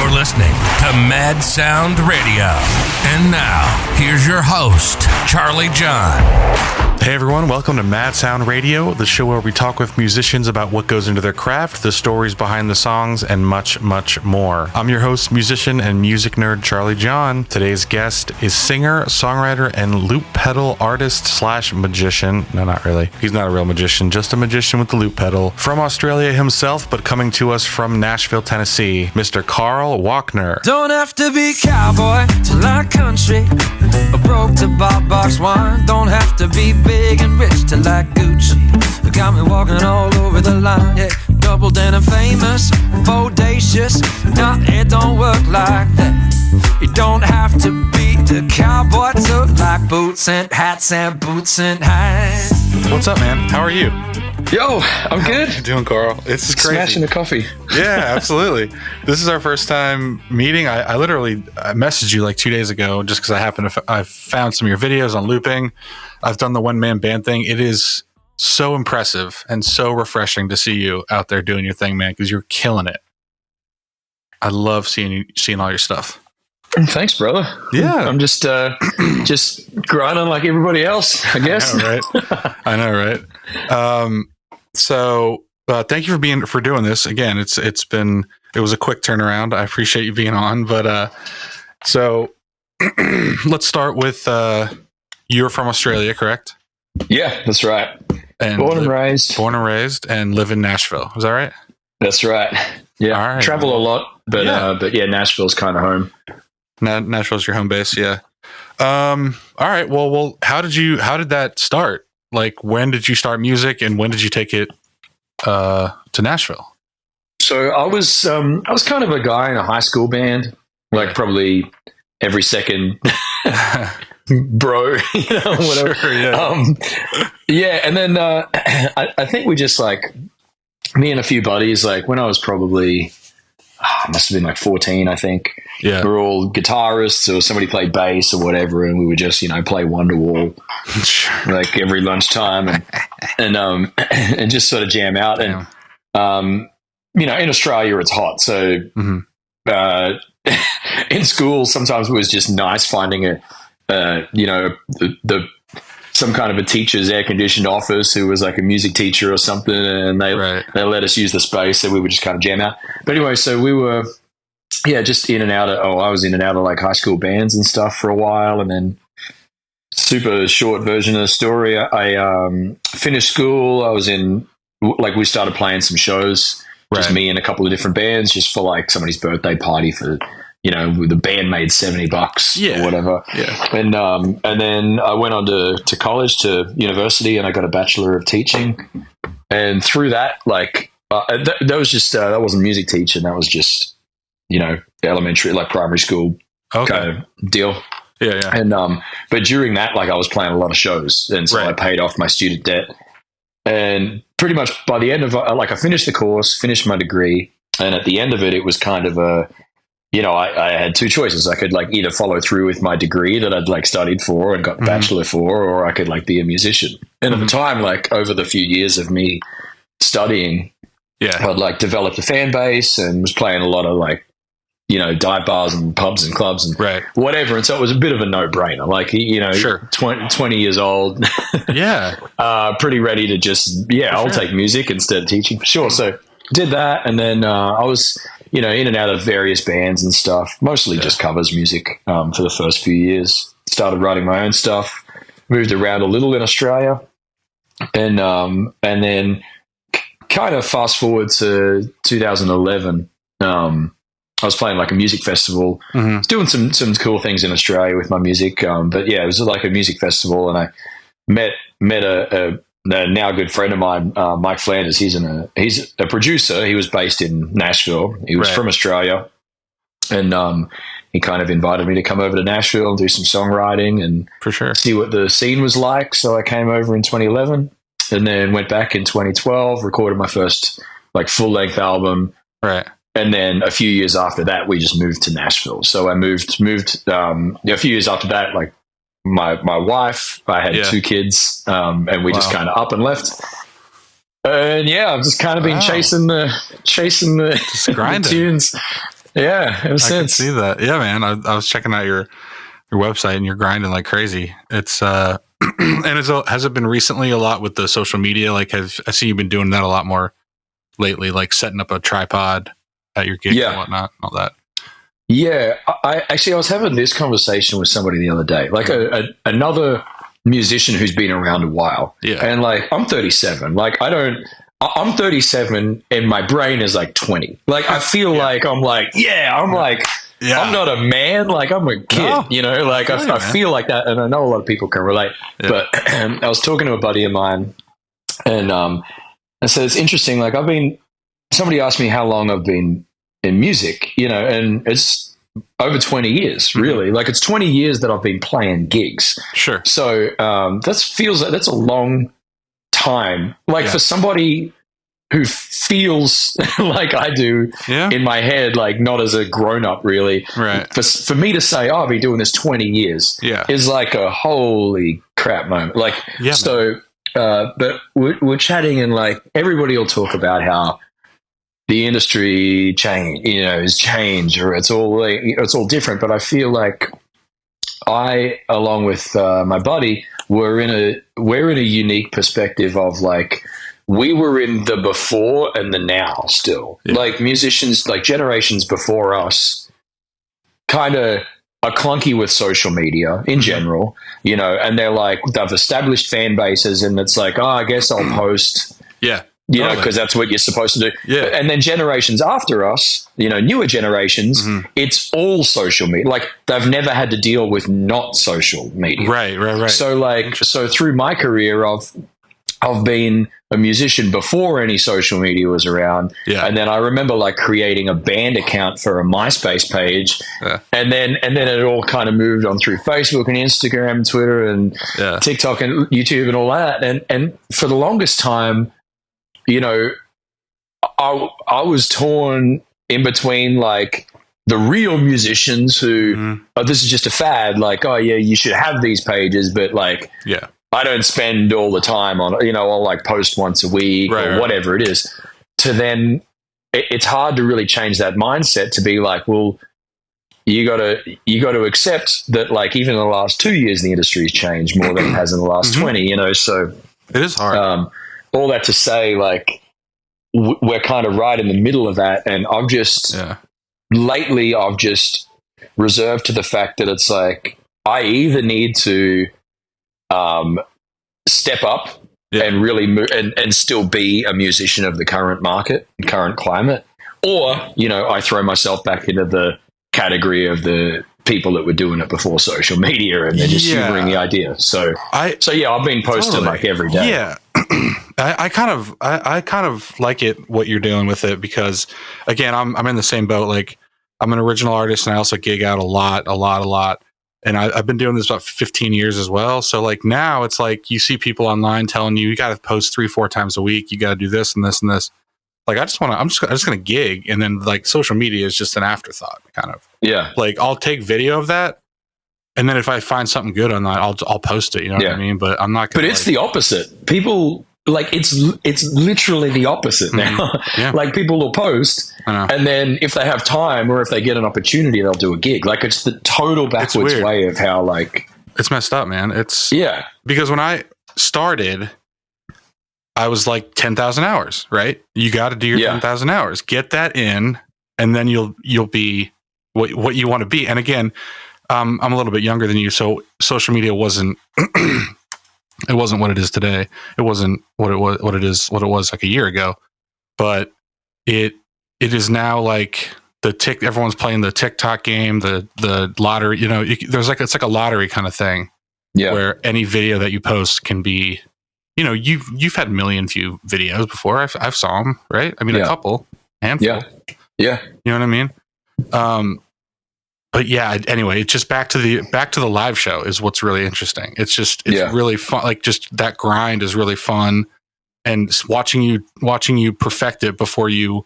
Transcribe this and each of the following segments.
You're listening to Mad Sound Radio. And now, here's your host, Charlie John. Hey everyone, welcome to Mad Sound Radio, the show where we talk with musicians about what goes into their craft, the stories behind the songs, and much, much more. I'm your host, musician, and music nerd Charlie John. Today's guest is singer, songwriter, and loop pedal artist slash magician. No, not really. He's not a real magician, just a magician with the loop pedal. From Australia himself, but coming to us from Nashville, Tennessee, Mr. Carl Wockner. Don't have to be cowboy to like country, or broke to buy box wine. Don't have to be big and rich to like Gucci. You got me walking all over the line, yeah. Double denim famous, bodacious. No, it don't work like that. You don't have to be the cowboy to like boots and hats and boots and hats. What's up, man? How are you? Yo, I'm good. How you doing, Carl? It's crazy. Smashing a coffee. Yeah, absolutely. This is our first time meeting. I literally messaged you like 2 days ago just because I found some of your videos on looping. I've done the one-man band thing. It is so impressive and so refreshing to see you out there doing your thing, man, because you're killing it. I love seeing all your stuff. Thanks, brother. Yeah. I'm just grinding like everybody else, I guess. I know, right? So thank you for doing this again. It was a quick turnaround. I appreciate you being on, but so let's start with you're from Australia, correct? Yeah, that's right. And born and raised, and live in Nashville. Is that right? That's right. Yeah, all right. Travel a lot, but yeah, Nashville's kind of home. Nashville's your home base, yeah. All right. Well, how did that start? Like, when did you start music, and when did you take it to Nashville? So I was kind of a guy in a high school band, like probably every second bro, whatever. Sure, yeah. Yeah, and then I think we just like me and a few buddies, like when I was probably must have been like 14, I think. Yeah, we were all guitarists, or somebody played bass or whatever, and we would just play Wonderwall like every lunchtime, and just sort of jam out. Damn. And in Australia it's hot, so in school sometimes it was just nice finding some kind of a teacher's air-conditioned office who was like a music teacher or something, and they let us use the space, so we would just kind of jam out. But anyway, so we were just in and out of I was in and out of like high school bands and stuff for a while, and then super short version of the story, I finished school. I was in we started playing some shows, just me and a couple of different bands, just for like somebody's birthday party for the band made $70 or whatever. Yeah. And then I went on to college, to university, and I got a Bachelor of Teaching. And through that, that was just, that wasn't music teaching. That was just, elementary, like primary school kind of deal. Yeah. Yeah. And, but during that, I was playing a lot of shows. And so I paid off my student debt. And pretty much by the end of, I finished the course, finished my degree. And at the end of it, it was kind of I had two choices. I could either follow through with my degree that I'd studied for and got the bachelor for, or I could be a musician. And at the time, over the few years of me studying, I'd developed a fan base and was playing a lot of dive bars and pubs and clubs and whatever. And so it was a bit of a no-brainer. 20 years old, pretty ready to just I'll take music instead of teaching for sure. So did that, and then I was in and out of various bands and stuff, mostly just covers music for the first few years. Started writing my own stuff, moved around a little in Australia, and then kind of fast forward to 2011. I was playing a music festival, I was doing some cool things in Australia with my music, but it was a music festival, and I met a now a good friend of mine, Mike Flanders. He's a producer. He was based in Nashville. He was from Australia, and he kind of invited me to come over to Nashville and do some songwriting and see what the scene was like. So I came over in 2011, and then went back in 2012, recorded my first full length album. Right. And then a few years after that, we just moved to Nashville. So I moved a few years after that, my wife, I had two kids, and we just kind of up and left. And I've just kind of been chasing the just grinding tunes. Yeah, ever I can since. see that. Yeah, man. I was checking out your website and you're grinding like crazy. It's and has it been recently a lot with the social media? Like, I see you've been doing that a lot more lately, like setting up a tripod at your gigs and whatnot, and all that. Yeah, I was having this conversation with somebody the other day, like another musician who's been around a while. Yeah, and like I'm 37. Like I'm 37, and my brain is like 20. Like I feel like I'm like I'm not a man. Like I'm a kid. No, you know, like I feel like that, and I know a lot of people can relate. Yeah. But I was talking to a buddy of mine, and so it's interesting. Like somebody asked me how long I've been in music, you know, and it's over 20 years, really. Like it's 20 years that I've been playing gigs. Sure. So that feels like that's a long time. Like for somebody who feels like I do in my head, like not as a grown up, really. Right. For me to say, oh, I've been doing this 20 years is like a holy crap moment. Like, but we're chatting and like everybody will talk about how the industry is change, or it's all different. But I feel like I, along with my buddy, we're in a unique perspective of like we were in the before and the now still. Yeah. Like musicians, like generations before us, kind of are clunky with social media in general, you know, and they've established fan bases, and it's like, oh, I guess I'll post. Yeah. You know, because that's what you're supposed to do. Yeah. And then generations after us, you know, newer generations, it's all social media. Like they've never had to deal with not social media. Right. So through my career, I've been a musician before any social media was around. Yeah. And then I remember like creating a band account for a MySpace page. Yeah. And then it all kind of moved on through Facebook and Instagram and Twitter and TikTok and YouTube and all that. And for the longest time, you know, I was torn in between like the real musicians who, oh, this is just a fad. Like, oh yeah, you should have these pages, but like, I don't spend all the time on, you know, I'll like post once a week or whatever it is. To then, it's hard to really change that mindset to be like, well, you got to accept that like even in the last 2 years, the industry has changed more than it has in the last 20, you know, so it is hard. All that to say, like, we're kind of right in the middle of that. And I've just, lately, I've just reserved to the fact that it's like, I either need to step up and really move and still be a musician of the current market, current climate, or, you know, I throw myself back into the category of the people that were doing it before social media and they're just humoring the idea. So I've been posting like every day. Yeah. I kind of like it, what you're doing with it, because again, I'm in the same boat. Like I'm an original artist and I also gig out a lot. And I've been doing this about 15 years as well. So like now it's like you see people online telling you got to post 3-4 times a week. You got to do this and this and this. Like I'm just going to gig. And then like social media is just an afterthought kind of. Yeah. Like I'll take video of that. And then if I find something good on that, I'll post it. You know what I mean? But I'm not going to. But it's the opposite. People like it's literally the opposite now. Yeah. Like people will post and then if they have time or if they get an opportunity, they'll do a gig. Like it's the total backwards way of how like it's messed up, man. It's because when I started, I was like 10,000 hours, right? You got to do your 10,000 hours, get that in, and then you'll be what you want to be. And again, I'm a little bit younger than you, so social media wasn't it wasn't what it is today. It wasn't what it was like a year ago. But it is now like everyone's playing the TikTok game, the lottery. You know, it's like a lottery kind of thing. Yeah, where any video that you post can be, you know, you've had million view videos before. I've saw them, right? I mean, a couple, handful. Yeah, you know what I mean. But yeah, anyway, it's just back to the live show is what's really interesting. It's really fun. Like just that grind is really fun, and watching you perfect it before you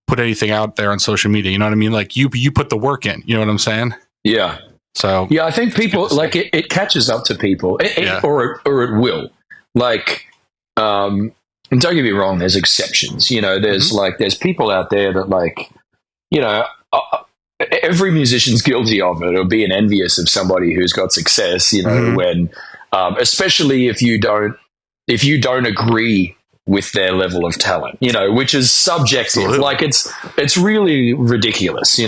put anything out there on social media. You know what I mean? Like you put the work in. You know what I'm saying? Yeah. So I think people like it catches up to people, or it will. Like, and don't get me wrong, there's exceptions. You know, there's there's people out there that like, you know. every musician's guilty of it, or being envious of somebody who's got success, when, especially if you don't agree with their level of talent, which is subjective. Absolutely. Like it's really ridiculous,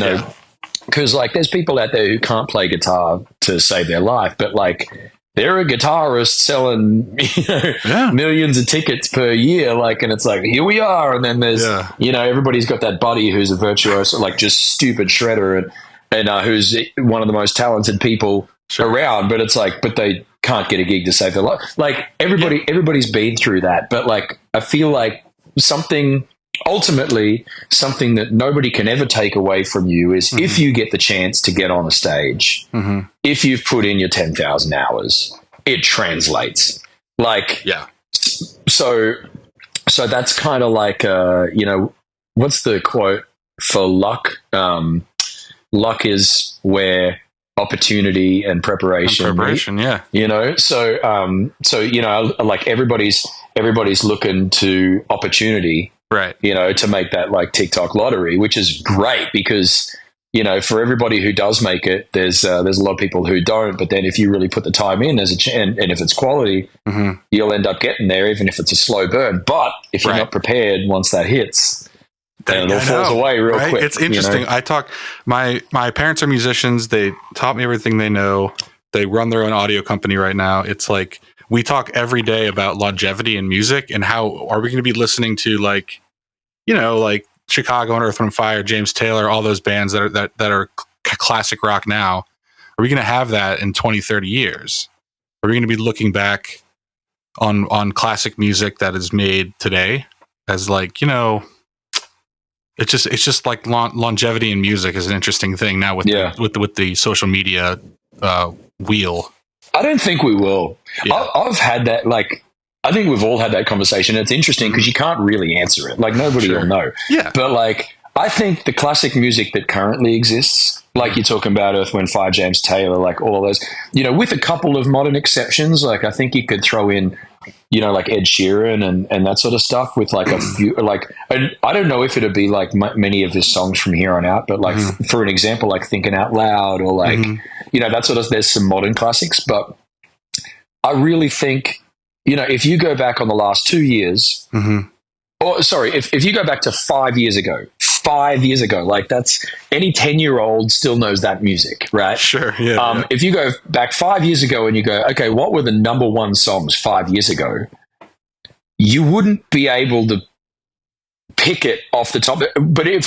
because like there's people out there who can't play guitar to save their life, but like they're a guitarist selling millions of tickets per year, like, and it's like, here we are. And then there's everybody's got that buddy who's a virtuoso, like just stupid shredder, and who's one of the most talented people around, but it's like, but they can't get a gig to save their life. Like everybody's been through that, but like I feel like ultimately something that nobody can ever take away from you is if you get the chance to get on a stage, if you've put in your 10,000 hours, it translates. Like, so that's kind of like, what's the quote for luck? Luck is where opportunity and preparation meet. So like everybody's looking to opportunity, right? To make that like TikTok lottery, which is great because for everybody who does make it, there's a lot of people who don't. But then if you really put the time in, there's a chance, and if it's quality, you'll end up getting there, even if it's a slow burn. But if you're not prepared, once that hits, then it all falls away real quick. It's interesting. My parents are musicians. They taught me everything they know. They run their own audio company right now. It's like we talk every day about longevity in music and how are we going to be listening to like Chicago and Earth, Wind & Fire, James Taylor, all those bands that are classic rock now. Are we going to have that in 20, 30 years? Are we going to be looking back on classic music that is made today as like, it's just like longevity in music is an interesting thing now with the social media wheel. I don't think we will. I've had that, like, I think we've all had that conversation. It's interesting because you can't really answer it. Like nobody will know. Yeah. But like, I think the classic music that currently exists, like you're talking about Earth, Wind & Fire, James Taylor, like all of those, with a couple of modern exceptions, like I think you could throw in, like Ed Sheeran and that sort of stuff with like a few, like, I don't know if it'd be like many of his songs from here on out, but like for an example, like Thinking Out Loud or like, that sort of, there's some modern classics, but I really think, if you go back on the last 2 years, or sorry, if you go back to 5 years ago, like that's any 10-year-old still knows that music, right? Sure. Yeah. If you go back 5 years ago and you go, okay, what were the number one songs 5 years ago? You wouldn't be able to pick it off the top. But if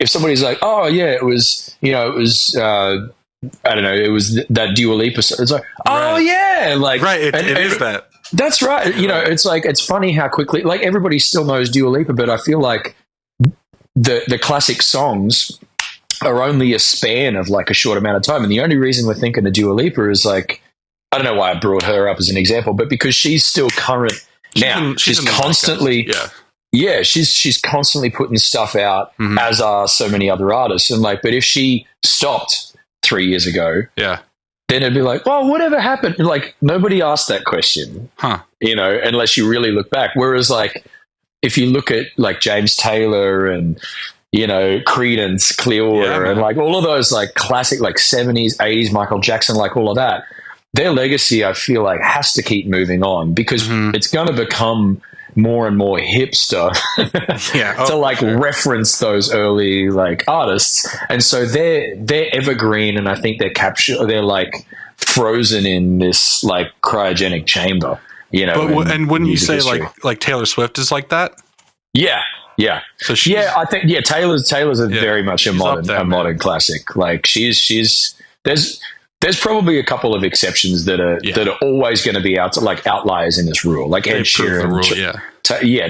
somebody's like, oh yeah, it was I don't know, it was that Dua Lipa song. It's like, oh yeah, like right. It is that. That's right. It's like, it's funny how quickly, like everybody still knows Dua Lipa, but I feel like the classic songs are only a span of like a short amount of time. And the only reason we're thinking of Dua Lipa is like, I don't know why I brought her up as an example, but because she's still current now. She's constantly, she's constantly putting stuff out, as are so many other artists. And like, but if she stopped 3 years ago, then it'd be like, well, whatever happened? Like nobody asked that question, unless you really look back. Whereas like, if you look at like James Taylor and, Creedence Clearwater and like all of those like classic, like 70s, 80s, Michael Jackson, like all of that, their legacy, I feel like has to keep moving on because it's going to become more and more hipster to reference those early like artists. And so they're evergreen. And I think they're like frozen in this like cryogenic chamber. But and wouldn't you say history. like Taylor Swift is like that? Yeah. So I think Taylor's very much a modern classic. Like there's probably a couple of exceptions that are always going to be outliers in this rule. Like Ed Sheeran.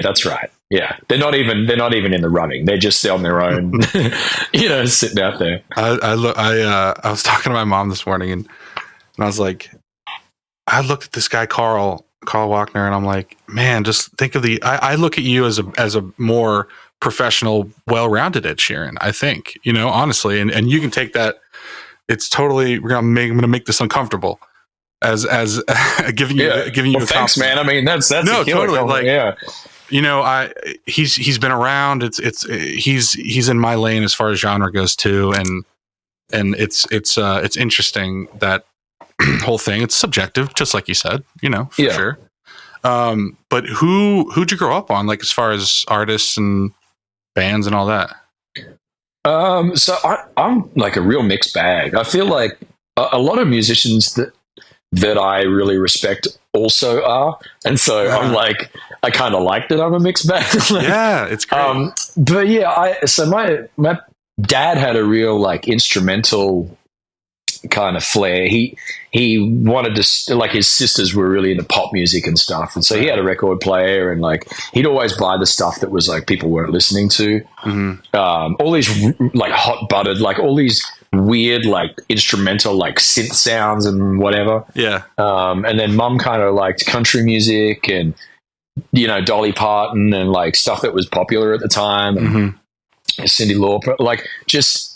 That's right. Yeah, they're not even in the running. They're just on their own. Sitting out there. I was talking to my mom this morning and I was like, I looked at this guy Carl Wockner, and I'm like, man, just think of I look at you as a more professional, well-rounded Ed Sheeran, I think, honestly, and you can take that. It's totally, I'm going to make this uncomfortable as giving you a thanks, man. I mean, that's no, a killer totally. He's been around. He's in my lane as far as genre goes too. And it's interesting that whole thing. It's subjective, just like you said, for sure. But who'd you grow up on, like as far as artists and bands and all that? So I'm like a real mixed bag. I feel like a lot of musicians that I really respect also are, and so I'm like, I kind of like that I'm a mixed bag. Yeah, it's great. But yeah, so my dad had a real like instrumental kind of flair. He wanted to, like, his sisters were really into pop music and stuff, and so he had a record player, and like he'd always buy the stuff that was like people weren't listening to. All these like hot buttered, like all these weird like instrumental like synth sounds and whatever. And then mum kind of liked country music and Dolly Parton and like stuff that was popular at the time, and Cyndi Lauper, like just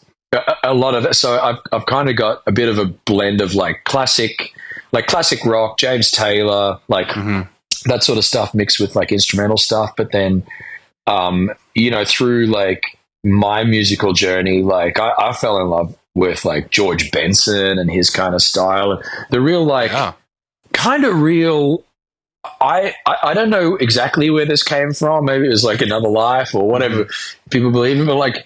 a lot of it. So I've kind of got a bit of a blend of like classic rock, James Taylor, like that sort of stuff mixed with like instrumental stuff. But then, through like my musical journey, like I fell in love with like George Benson and his kind of style, and the real like kind of real. I don't know exactly where this came from. Maybe it was like another life or whatever people believe in, but like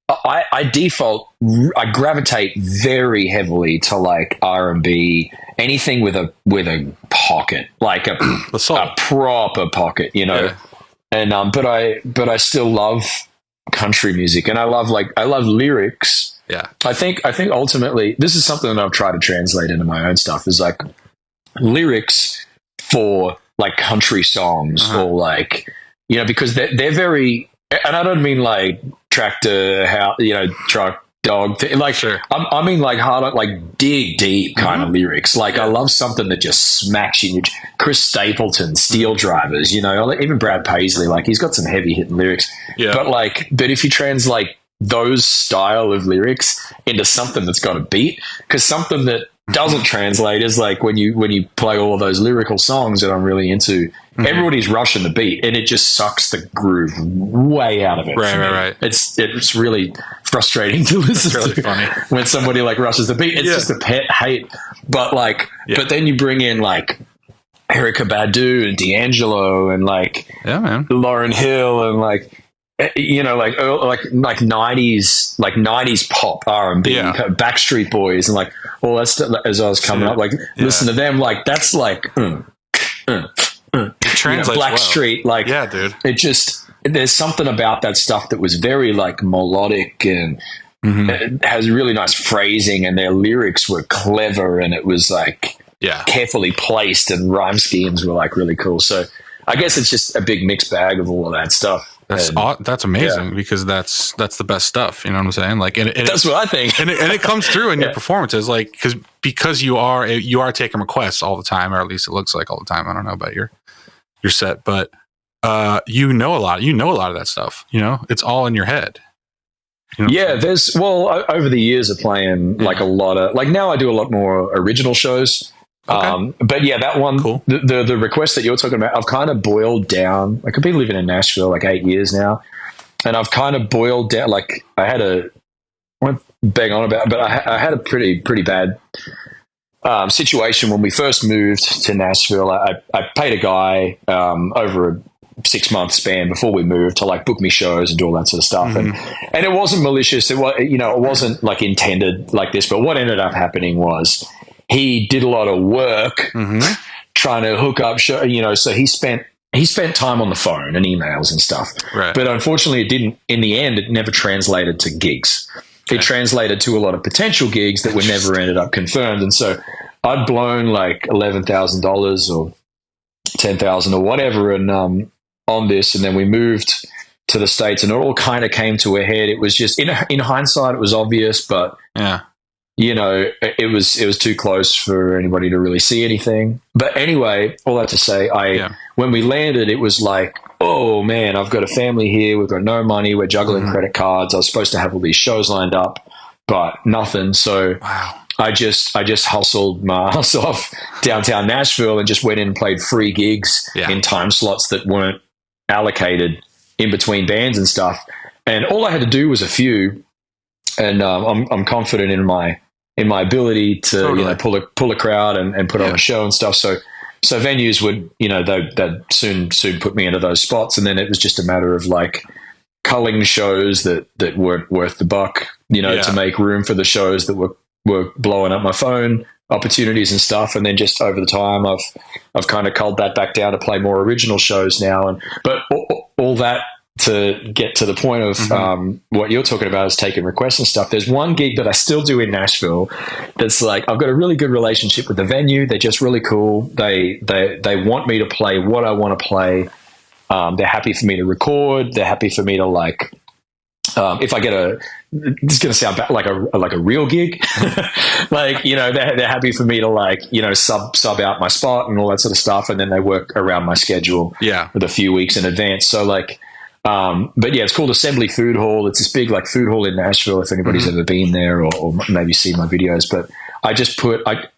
I I gravitate very heavily to like R&B, anything with a pocket, like a proper pocket, And but I still love country music, and I love lyrics. Yeah. I think ultimately this is something that I've tried to translate into my own stuff, is like lyrics for like country songs or like, because they're very, and I don't mean like tractor, truck, dog, like, sure. I mean like hard, like dig deep kind of lyrics. Like I love something that just smacks you. Chris Stapleton, Steel Drivers, even Brad Paisley, like he's got some heavy hitting lyrics. Yeah. But if you translate those style of lyrics into something that's got a beat, because something that doesn't translate is like when you play all of those lyrical songs that I'm really into, everybody's rushing the beat and it just sucks the groove way out of it. Right. It's really frustrating to listen to. Really funny when somebody like rushes the beat. It's just a pet hate. But like, but then you bring in like Erykah Badu and D'Angelo and like Lauryn Hill and like, like 90s pop R&B, Backstreet Boys and like all that stuff. As I was coming up, like listen to them, like that's like it translates Blackstreet, like dude. It just, there's something about that stuff that was very like melodic and it has really nice phrasing, and their lyrics were clever, and it was like carefully placed, and rhyme schemes were like really cool. So I guess it's just a big mixed bag of all of that stuff. That's amazing, because that's the best stuff. You know what I'm saying? Like, and that's what I think, and it comes through in your performances, like because you are taking requests all the time, or at least it looks like all the time. I don't know about your set, but you know a lot of that stuff. It's all in your head. There's over the years of playing like a lot of, like, now I do a lot more original shows. Okay. But that one, cool. the request that you're talking about, I've kind of boiled down. Like, I've been living in Nashville like 8 years now, and I've kind of boiled down. Like, I won't bang on about, but I had a pretty bad situation when we first moved to Nashville. I paid a guy over a 6-month span before we moved to like book me shows and do all that sort of stuff, and it wasn't malicious. It was, it wasn't like intended like this. But what ended up happening was, he did a lot of work trying to hook up show, so he spent time on the phone and emails and stuff. Right. But unfortunately in the end, it never translated to gigs. Okay. It translated to a lot of potential gigs that were never ended up confirmed. And so I'd blown like $11,000 or $10,000 or whatever on this. And then we moved to the States, and it all kind of came to a head. It was just, in hindsight, it was obvious, but it was too close for anybody to really see anything. But anyway, all that to say, when we landed, it was like, oh man, I've got a family here. We've got no money. We're juggling credit cards. I was supposed to have all these shows lined up, but nothing. So I just hustled my ass off downtown Nashville and just went in and played free gigs in time slots that weren't allocated in between bands and stuff. And all I had to do was a few. and I'm confident in my ability to pull a crowd and put on a show and stuff. So venues would they'd soon put me into those spots, and then it was just a matter of like culling shows that weren't worth the buck, to make room for the shows that were blowing up my phone opportunities and stuff. And then just over the time, I've kind of culled that back down to play more original shows now. But all that to get to the point of what you're talking about is taking requests and stuff. There's one gig that I still do in Nashville that's like, I've got a really good relationship with the venue. They're just really cool. They want me to play what I want to play. They're happy for me to record. They're happy for me to like, if I get this is going to sound bad, like a real gig, like, they're happy for me to like, sub out my spot and all that sort of stuff. And then they work around my schedule with a few weeks in advance. So like, but yeah, it's called Assembly Food Hall. It's this big like food hall in Nashville, if anybody's ever been there or maybe seen my videos. But I just like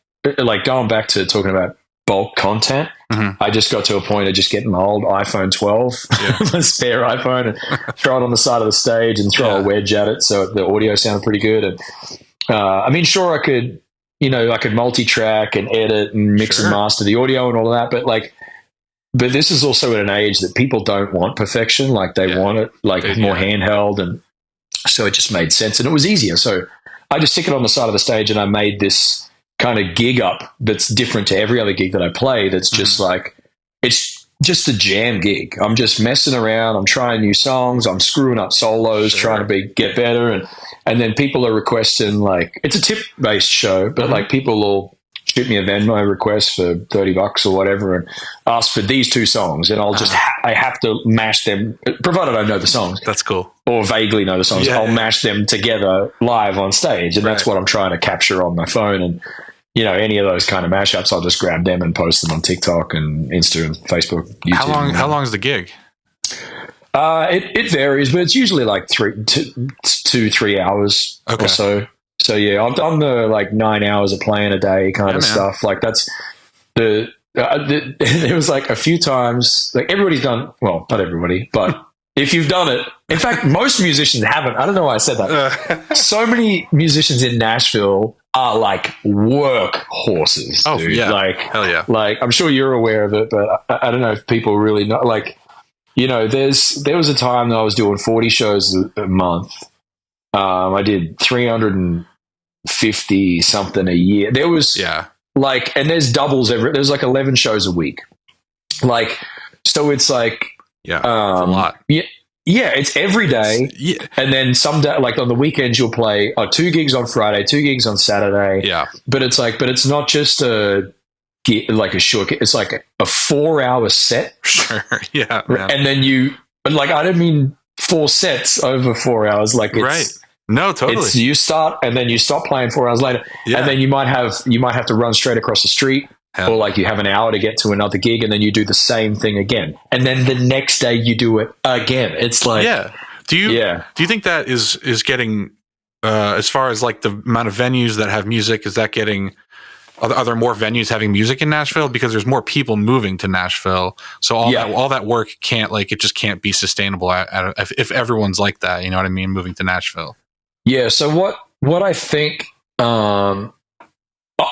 going back to talking about bulk content. I just got to a point of just getting my old iPhone 12, my spare iPhone, and throw it on the side of the stage and throw a wedge at it so the audio sounded pretty good. And I mean, sure, I could, I could multi-track and edit and mix and master the audio and all of that, but this is also at an age that people don't want perfection. Like they want it like more handheld, and so it just made sense and it was easier. So I just stick it on the side of the stage, and I made this kind of gig up that's different to every other gig that I play. That's just like, it's just a jam gig. I'm just messing around. I'm trying new songs. I'm screwing up solos, trying to get better. And then people are requesting, like, it's a tip based show, but like people will shoot me a Venmo request for $30 or whatever and ask for these two songs. And I'll just, I have to mash them, provided I know the songs. That's cool. Or vaguely know the songs. I'll mash them together live on stage. And that's what I'm trying to capture on my phone. And, any of those kind of mashups, I'll just grab them and post them on TikTok and Insta and Facebook, YouTube. How long is the gig? It varies, but it's usually like 3 hours or so. So yeah, I've done the like 9 hours of playing a day kind of stuff. Like that's there was like a few times, like everybody's done, well, not everybody, but if you've done it, in fact, most musicians haven't. I don't know why I said that. So many musicians in Nashville are like work horses. Oh, dude. Yeah. Like, hell yeah. Like, I'm sure you're aware of it, but I don't know if people really know. Like, there was a time that I was doing 40 shows a month. I did 350 something a year. There was like, and there's doubles there's like 11 shows a week. Like, so it's like, it's a lot. Yeah, it's every day. And then some day, like on the weekends, you'll play 2 gigs on Friday, 2 gigs on Saturday. Yeah. But it's not just a short, it's like a 4-hour set. Sure. Yeah. Man. And then I don't mean 4 sets over 4 hours. Like it's, right. No, totally. It's you start and then you stop playing 4 hours later. Yeah. And then you might have to run straight across the street. Or like you have an hour to get to another gig and then you do the same thing again. And then the next day you do it again. It's like, Do you think that is getting, as far as like the amount of venues that have music, is that getting, are there more venues having music in Nashville? Because there's more people moving to Nashville. So all that work it just can't be sustainable if everyone's like that, you know what I mean? Moving to Nashville. Yeah. So what I think,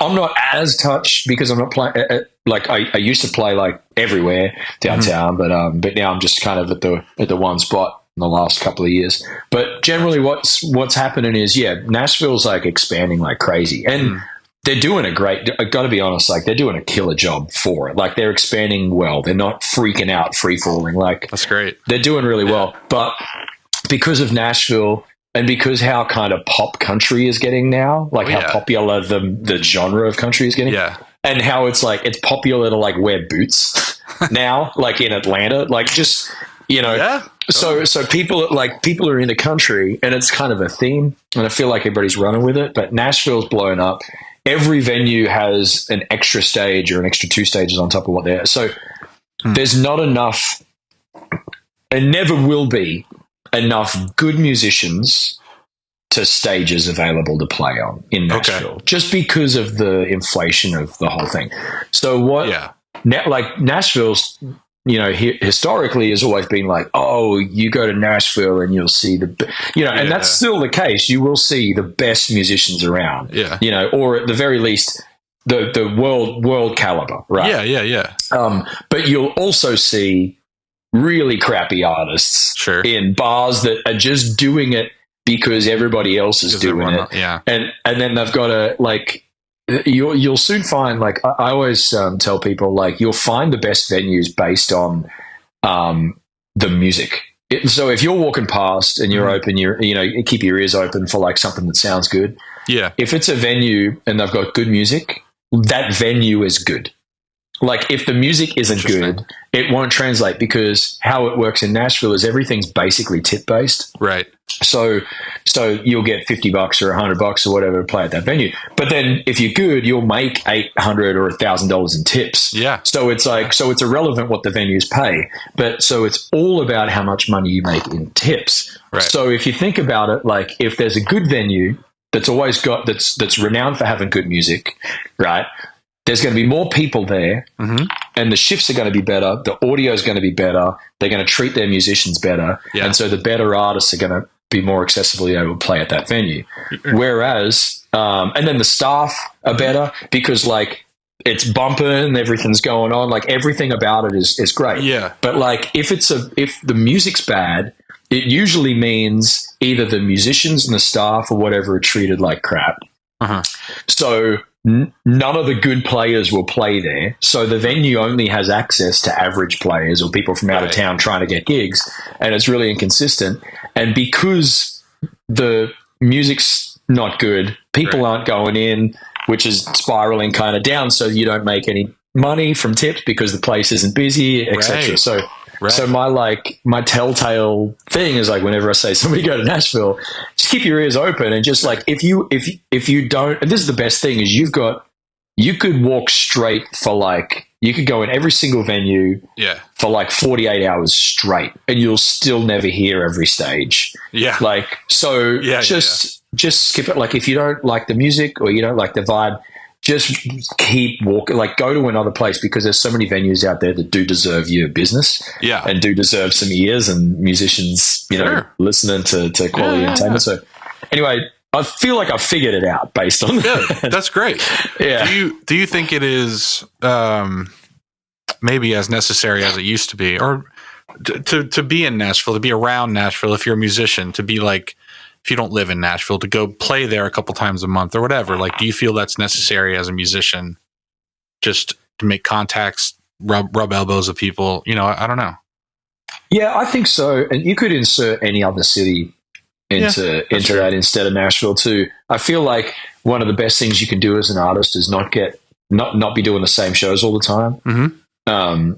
I'm not as touched because I'm not playing like I used to play like everywhere downtown, but now I'm just kind of at the one spot in the last couple of years. But generally, what's happening is Nashville's like expanding like crazy, and they're doing a great. I got to be honest, like they're doing a killer job for it. Like they're expanding well. They're not freaking out, free falling. Like that's great. They're doing really well, but because of Nashville. And because how kind of pop country is getting now, like how popular the genre of country is getting, and how it's like it's popular to like wear boots now, like in Atlanta, like just so people are in the country, and it's kind of a theme, and I feel like everybody's running with it. But Nashville's blown up. Every venue has an extra stage or an extra 2 stages on top of what they're. So there's not enough, and never will be. Enough good musicians to stages available to play on in Nashville, just because of the inflation of the whole thing. So like Nashville's historically has always been like, oh, you go to Nashville and you'll see and that's still the case. You will see the best musicians around, or at the very least, the world caliber, right? Yeah. But you'll also see really crappy artists in bars that are just doing it because everybody else is doing it. Yeah. And then they've got to like, you'll soon find, like, I always tell people, like, you'll find the best venues based on the music. So if you're walking past and you're open, you keep your ears open for like something that sounds good. Yeah. If it's a venue and they've got good music, that venue is good. Like, if the music isn't good, it won't translate, because how it works in Nashville is everything's basically tip based. Right. So you'll get $50 or $100 or whatever to play at that venue. But then if you're good, you'll make $800 or $1,000 in tips. Yeah. So it's like, so it's irrelevant what the venues pay, but so it's all about how much money you make in tips. Right. So if you think about it, like, if there's a good venue that's always got, that's renowned for having good music, right? There's going to be more people there, and the shifts are going to be better. The audio is going to be better. They're going to treat their musicians better. Yeah. And so the better artists are going to be more accessibly able to play at that venue. Whereas, and then the staff are better, because like, it's bumping, everything's going on. Like, everything about it is great. Yeah. But like, if the music's bad, it usually means either the musicians and the staff or whatever are treated like crap. So none of the good players will play there. So the venue only has access to average players or people from out of town trying to get gigs, and it's really inconsistent. And because the music's not good, people aren't going in, which is spiraling kind of down. So you don't make any money from tips because the place isn't busy, etc. So my telltale thing is, like, whenever I say somebody go to Nashville, just keep your ears open, and just like, if you don't, and this is the best thing, is you could walk straight for like, you could go in every single venue for like 48 hours straight, and you'll still never hear every stage. Yeah. Like, so just skip it. Like, if you don't like the music or you don't like the vibe, just keep walking, like, go to another place, because there's so many venues out there that do deserve your business, and do deserve some ears and musicians, listening to quality entertainment. So anyway, I feel like I figured it out based on that. That's great. Yeah. Do you think it is maybe as necessary as it used to be, or to be in Nashville, to be around Nashville, if you're a musician, to be like, if you don't live in Nashville, to go play there a couple times a month or whatever? Like, do you feel that's necessary as a musician, just to make contacts, rub elbows with people? I don't know. Yeah, I think so. And you could insert any other city into that instead of Nashville too. I feel like one of the best things you can do as an artist is not be doing the same shows all the time.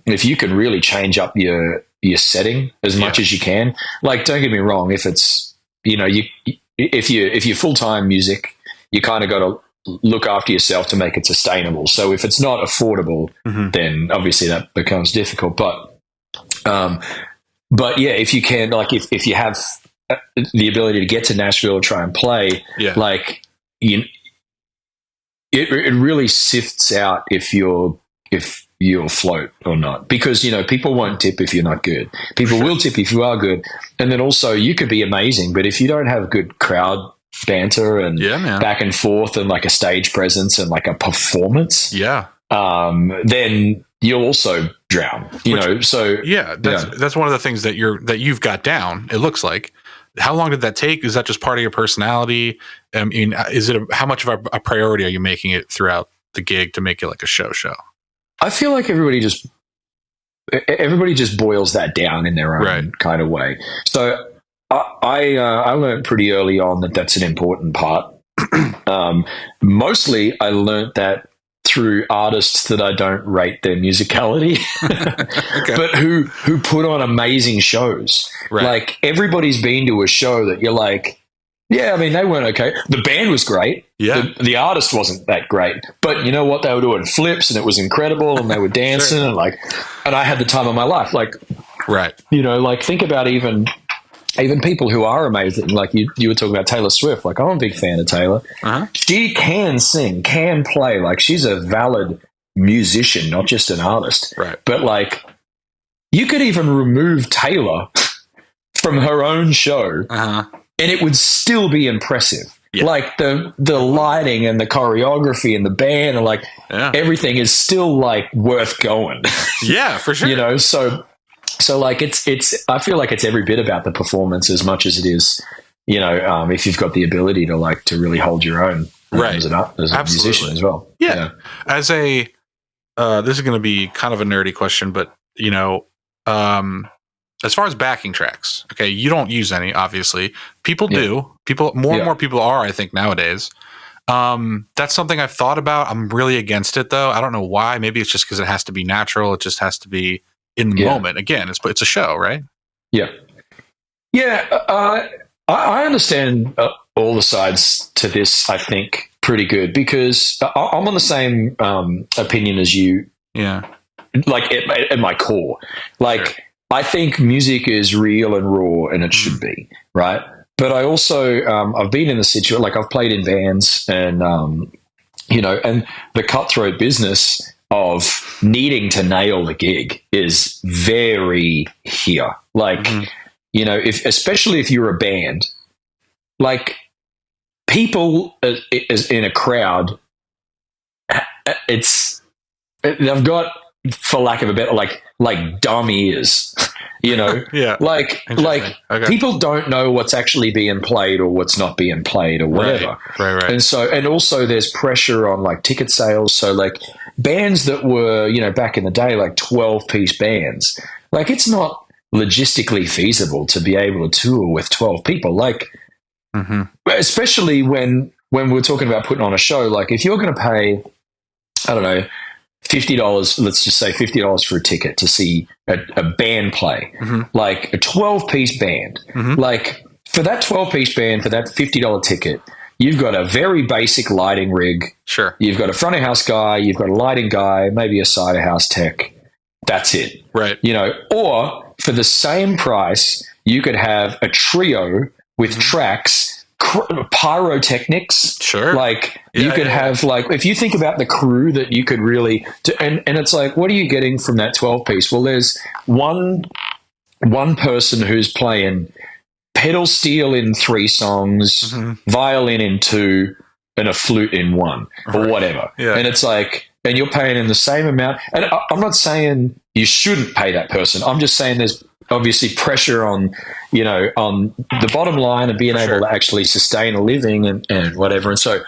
If you can really change up your setting as much as you can, like, don't get me wrong, if it's, if you're full-time music, you kind of got to look after yourself to make it sustainable. So if it's not affordable, then obviously that becomes difficult. But yeah, if you can, like, if you have the ability to get to Nashville and try and play, like, it really sifts out if you'll float or not, because people won't tip if you're not good. People will tip if you are good. And then also, you could be amazing, but if you don't have good crowd banter and back and forth and like a stage presence and like a performance, then you'll also drown. So that's one of the things that you've got down, it looks like. How long did that take? Is that just part of your personality? I mean, how much of a priority are you making it throughout the gig to make it like a show? I feel like everybody just boils that down in their own kind of way. So I learned pretty early on that that's an important part. Mostly I learned that through artists that I don't rate their musicality, but who put on amazing shows. Like, everybody's been to a show that you're like, yeah, I mean, they weren't okay. The band was great. Yeah. The artist wasn't that great. But you know what? They were doing flips and it was incredible, and they were dancing and I had the time of my life. Like, like, think about even people who are amazing. Like, you were talking about Taylor Swift. Like, I'm a big fan of Taylor. She can sing, can play. Like, she's a valid musician, not just an artist. But like, you could even remove Taylor from her own show, and it would still be impressive. Yeah. Like the lighting and the choreography and the band and like everything is still like worth going. Yeah, for sure. You know, so like it's I feel like it's every bit about the performance as much as it is, you know, if you've got the ability to like to really hold your own as a musician as well. Yeah. As a this is going to be kind of a nerdy question, but you know, as far as backing tracks, okay, you don't use any, obviously. People do. More and more people are, I think, nowadays. That's something I've thought about. I'm really against it, though. I don't know why. Maybe it's just because it has to be natural. It just has to be in the moment. Again, it's a show, right? Yeah. Yeah. I understand all the sides to this, I think, pretty good, because I'm on the same opinion as you. Yeah. Like at my core. Like, sure. I think music is real and raw, and it should be, right? But I also, I've been in the situation, like I've played in bands and, you know, and the cutthroat business of needing to nail the gig is very here. Like, you know, especially if you're a band, like people in a crowd, they've got, for lack of a better, like dumb ears, you know, like people don't know what's actually being played or what's not being played or whatever. Right. And also there's pressure on like ticket sales. So like bands that were, you know, back in the day, like 12-piece bands, like it's not logistically feasible to be able to tour with 12 people. Like, especially when we're talking about putting on a show, like if you're going to pay, I don't know, $50, let's just say $50 for a ticket to see a band play, like a 12-piece band. Like for that 12-piece band, for that $50 ticket, you've got a very basic lighting rig. Sure. You've got a front of house guy, you've got a lighting guy, maybe a side of house tech. That's it. Right. You know, or for the same price, you could have a trio with tracks, pyrotechnics. Sure. Like you could have like, if you think about the crew that you could really and it's like, what are you getting from that 12-piece? Well, there's one person who's playing pedal steel in 3 songs, violin in 2, and a flute in 1, or whatever. And it's like, and you're paying in the same amount. And I'm not saying you shouldn't pay that person. I'm just saying there's obviously pressure on, you know, on the bottom line and being able to actually sustain a living and whatever. And so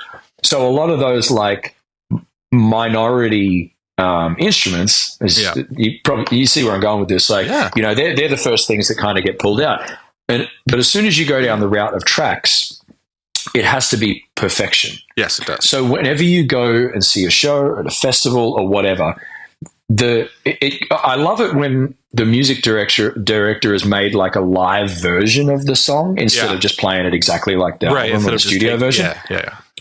a lot of those like minority instruments, you see where I'm going with this. Like, you know, they're the first things that kind of get pulled out. But as soon as you go down the route of tracks, it has to be perfection. Yes, it does. So whenever you go and see a show at a festival or whatever, I love it when the music director has made like a live version of the song instead of just playing it exactly like the album or the studio version.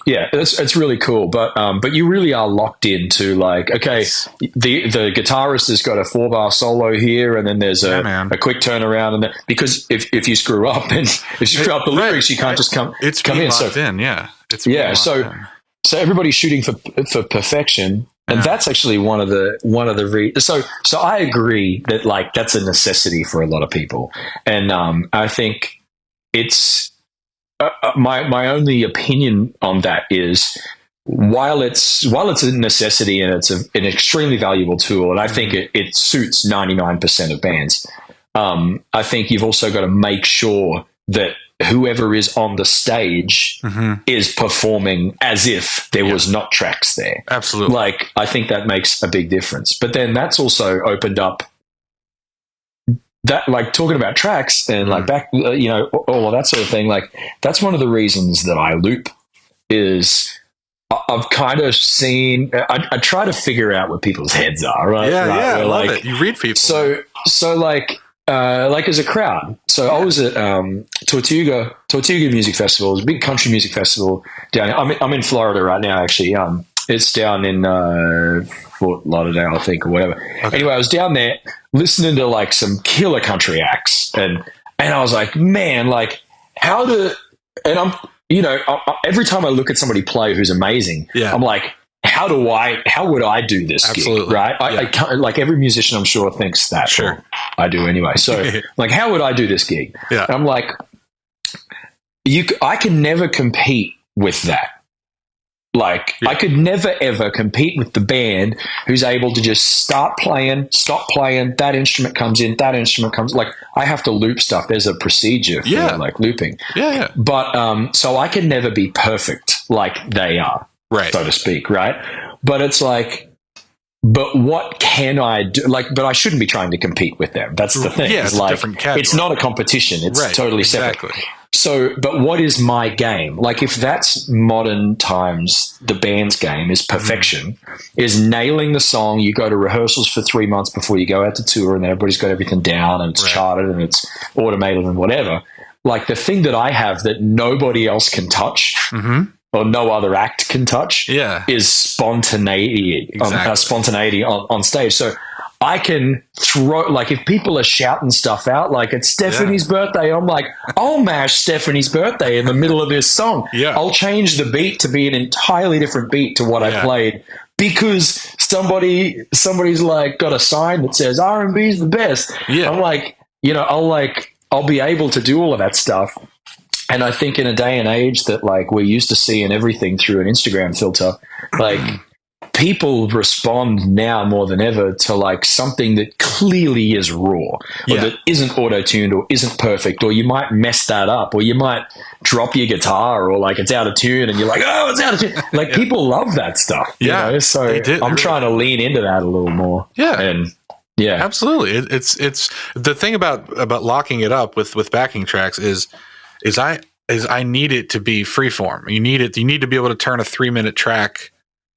Yeah, it's really cool. But you really are locked into like, okay, the guitarist has got a 4-bar solo here, and then there's a quick turnaround, and because if you screw up and if you screw up the lyrics, you can't just come in. It's so everybody's shooting for perfection. And that's actually one of the so I agree that like that's a necessity for a lot of people, and I think it's my only opinion on that is while it's a necessity and it's an extremely valuable tool, and I think it suits 99% of bands. I think you've also got to make sure that whoever is on the stage is performing as if there was not tracks there. Absolutely. Like, I think that makes a big difference. But then that's also opened up that, like, talking about tracks and like back, you know, all of that sort of thing. Like, that's one of the reasons that I loop is I've kind of seen, I try to figure out what people's heads are, right? Yeah, I love like, it. You read people. So like as a crowd. So I was at Tortuga Music Festival. It's a big country music festival down here. I'm in Florida right now, actually. It's down in Fort Lauderdale, I think, or whatever. Okay. Anyway, I was down there listening to like some killer country acts, and I was like, man, like and I'm, you know, every time I look at somebody play who's amazing, I'm like, how would I do this Absolutely. gig, right? I can't, like every musician I'm sure thinks that. Sure. I do anyway. So like, how would I do this gig? Yeah. And I'm like, I can never compete with that. Like, I could never, ever compete with the band who's able to just start playing, stop playing, that instrument comes in, that instrument comes. Like, I have to loop stuff. There's a procedure for, like, looping. Yeah. But, so I can never be perfect like they are, so to speak, right? But it's like, but what can I do? Like, but I shouldn't be trying to compete with them. That's the thing. Yeah, it's like, a different category. It's not a competition. It's totally separate. So, but what is my game? Like, if that's modern times, the band's game is perfection, is nailing the song. You go to rehearsals for 3 months before you go out to tour, and everybody's got everything down, and it's charted, and it's automated, and whatever. Like, the thing that I have that nobody else can touch, or no other act can touch, is spontaneity. Spontaneity on stage. So I can throw, like, if people are shouting stuff out, like it's Stephanie's birthday, I'm like, I'll mash Stephanie's birthday in the middle of this song. I'll change the beat to be an entirely different beat to what I played, because somebody's like got a sign that says R&B is the best. I'm like, you know, I'll be able to do all of that stuff. And I think in a day and age that, like, we're used to seeing everything through an Instagram filter, like, people respond now more than ever to, like, something that clearly is raw, or that isn't auto-tuned, or isn't perfect, or you might mess that up, or you might drop your guitar, or like it's out of tune and you're like, oh, it's out of tune. Like, people love that stuff. You know? So I'm trying to lean into that a little more. And absolutely. It's the thing about locking it up with backing tracks is I need it to be freeform. You need to be able to turn a 3-minute track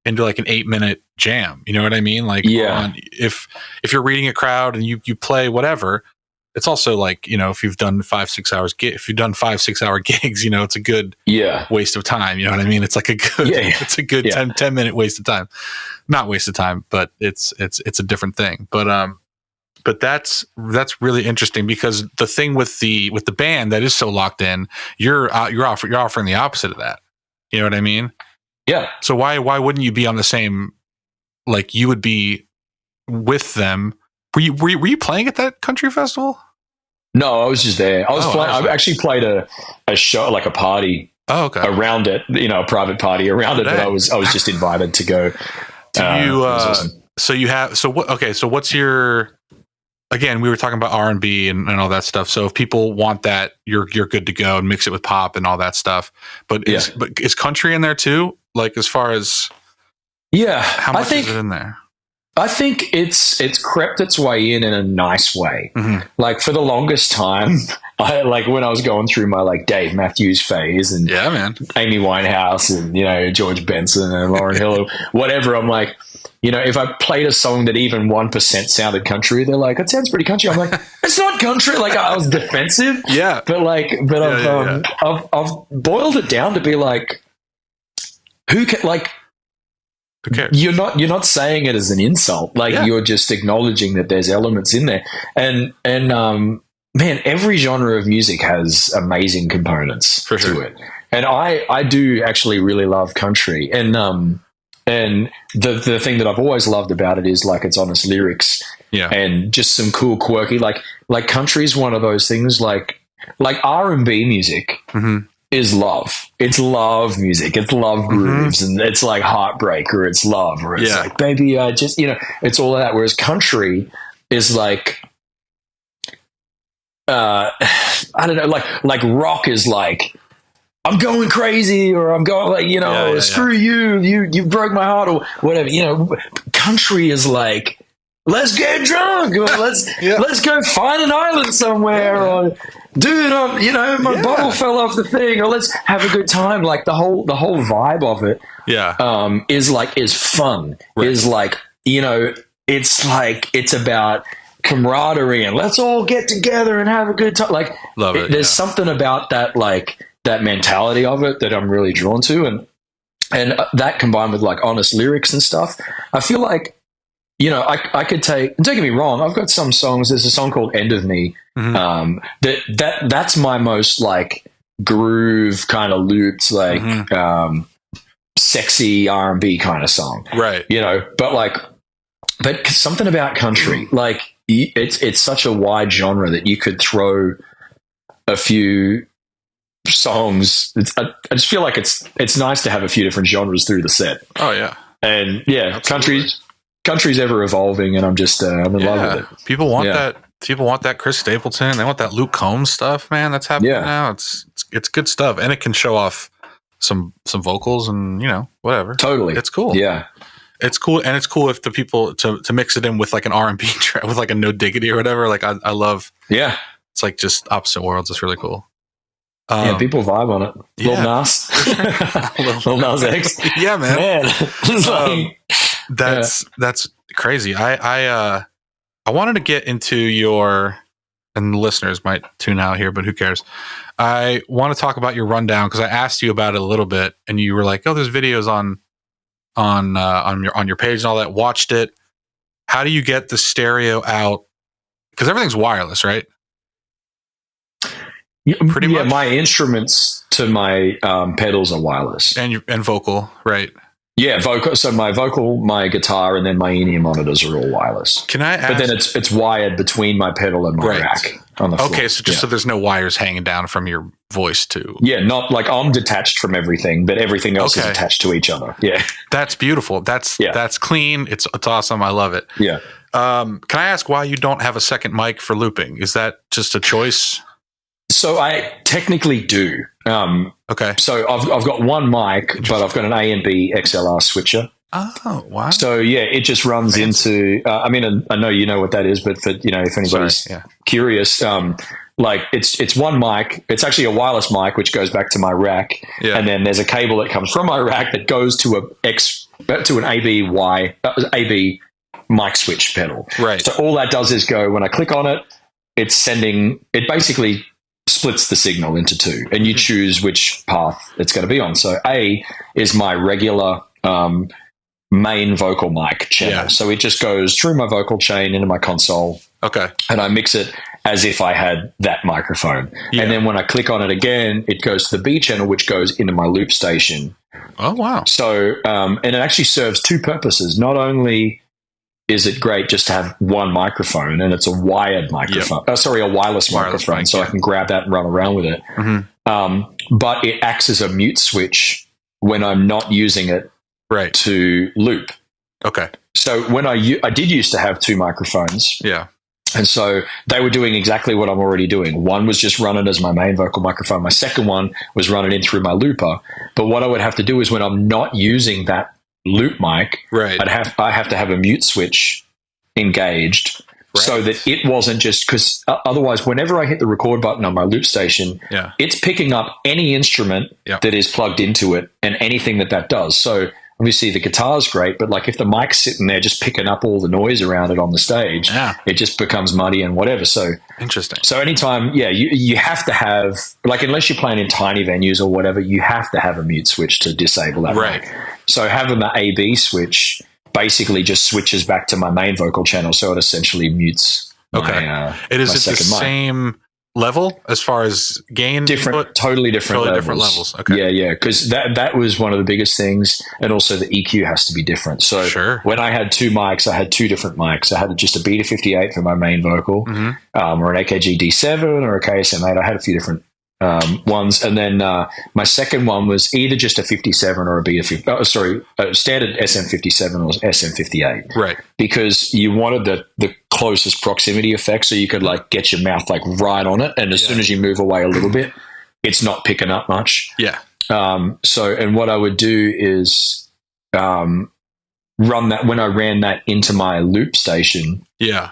into like an 8-minute jam. You know what I mean? Like, if you're reading a crowd and you play whatever, it's also like, you know, if you've done 5-6 hour gigs, you know, it's a good waste of time. You know what I mean? It's like a good, it's a good 10 minute waste of time, not waste of time, but it's a different thing. But that's really interesting, because the thing with the band that is so locked in, you're offering the opposite of that. You know what I mean? Yeah. So why wouldn't you be on the same, like, you would be with them? Were you playing at that country festival? No, I was just there. I actually played a show, like a party around it, you know, a private party around it, but I was just invited to go. So what's your, again, we were talking about R&B and all that stuff. So if people want that, you're good to go, and mix it with pop and all that stuff. But is country in there too? Like, as far as how much is it in there? I think it's crept its way in a nice way. Like, for the longest time, I, like, when I was going through my, like, Dave Matthews phase and Amy Winehouse and, you know, George Benson and Lauryn Hill or whatever, I'm like, you know, if I played a song that even 1% sounded country, they're like, it sounds pretty country. I'm like, it's not country. Like, I was defensive. But I've boiled it down to be like, who cares? You're not saying it as an insult. Like, you're just acknowledging that there's elements in there. And man, every genre of music has amazing components to it. And I do actually really love country. And the thing that I've always loved about it is, like, its honest lyrics and just some cool, quirky, like country is one of those things, like R&B music is love. It's love music. It's love grooves, and it's like heartbreak, or it's love, or it's like, baby, I just, you know, it's all of that. Whereas country is like, I don't know, like rock is like, I'm going crazy, or I'm going, like, you know, screw you, you broke my heart, or whatever. You know, country is like, let's get drunk, or let's go find an island somewhere, or dude, you know, my bottle fell off the thing, or let's have a good time. Like, the whole vibe of it, is fun. Is like, you know, it's like, it's about camaraderie and let's all get together and have a good time. Like, love it. There's something about that, like, that mentality of it that I'm really drawn to, and that combined with, like, honest lyrics and stuff, I feel like, you know, I could take, don't get me wrong, I've got some songs. There's a song called End of Me. That's my most, like, groove kind of looped, like, sexy R&B kind of song. Right. You know, but something about country, like it's such a wide genre that you could throw a few songs. I just feel like it's nice to have a few different genres through the set. Oh yeah. And yeah, country's ever evolving, and I'm in love with it. People want that. People want that Chris Stapleton. They want that Luke Combs stuff, man. That's happening now. It's good stuff, and it can show off some vocals and whatever. Totally, it's cool. Yeah, it's cool, and it's cool if the people to mix it in with like an R&B track with like a No Diggity or whatever. Like I love. Yeah, it's like just opposite worlds. It's really cool. People vibe on it. Lil Nas. Lil Nas X. Yeah, man. That's crazy. I wanted to get into your, and the listeners might tune out here, but who cares? I want to talk about your rundown because I asked you about it a little bit, and you were like, "Oh, there's videos on your page and all that." Watched it. How do you get the stereo out? Because everything's wireless, right? Pretty much. My instruments to my pedals are wireless, and vocal, right? Yeah, vocal. So my vocal, my guitar, and then my in-ear monitors are all wireless. Can I ask? But then it's wired between my pedal and my rack on the floor. Okay, so so there's no wires hanging down from your voice to. Yeah, not like I'm detached from everything, but everything else is attached to each other. Yeah, that's beautiful. That's clean. It's awesome. I love it. Yeah. Can I ask why you don't have a second mic for looping? Is that just a choice? So I technically do. Okay. So I've got one mic, but I've got an A and B XLR switcher. Oh, wow. So yeah, it just runs into. I mean, I know you know what that is, but for if anybody's curious, like it's one mic. It's actually a wireless mic, which goes back to my rack, and then there's a cable that comes from my rack that goes to an AB mic switch pedal. Right. So all that does is go when I click on it, it's sending. It basically splits the signal into two, and you choose which path it's going to be on. So A is my regular main vocal mic channel. So it just goes through my vocal chain into my console. Okay. And I mix it as if I had that microphone. Yeah. And then when I click on it again, it goes to the B channel, which goes into my loop station. Oh, wow. So, and it actually serves two purposes. Not only is it great just to have one microphone, and it's a wired microphone. A wireless microphone, so I can grab that and run around with it. But it acts as a mute switch when I'm not using it to loop. Okay. So when I did used to have two microphones. Yeah. And so they were doing exactly what I'm already doing. One was just running as my main vocal microphone. My second one was running in through my looper. But what I would have to do is when I'm not using that loop mic, I have to have a mute switch engaged so that it wasn't just because otherwise whenever I hit the record button on my loop station, it's picking up any instrument that is plugged into it and anything that does. So obviously the guitar's great, but like if the mic's sitting there just picking up all the noise around it on the stage, it just becomes muddy and whatever. So interesting. So anytime, you have to have, like, unless you're playing in tiny venues or whatever, you have to have a mute switch to disable that mic. So having the AB switch basically just switches back to my main vocal channel, so it essentially mutes. It is at the same level as far as gain? Totally different levels. Okay. Yeah, because that was one of the biggest things, and also the EQ has to be different. So when I had two mics, I had two different mics. I had just a Beta 58 for my main vocal, or an AKG D7 or a KSM8. I had a few different ones, and then my second one was either just a 57 or a Beta 50. Standard SM57 or SM58. Right. Because you wanted the closest proximity effect, so you could like get your mouth like right on it, and as soon as you move away a little bit, it's not picking up much. Yeah. And what I would do is run that when I ran that into my loop station. Yeah.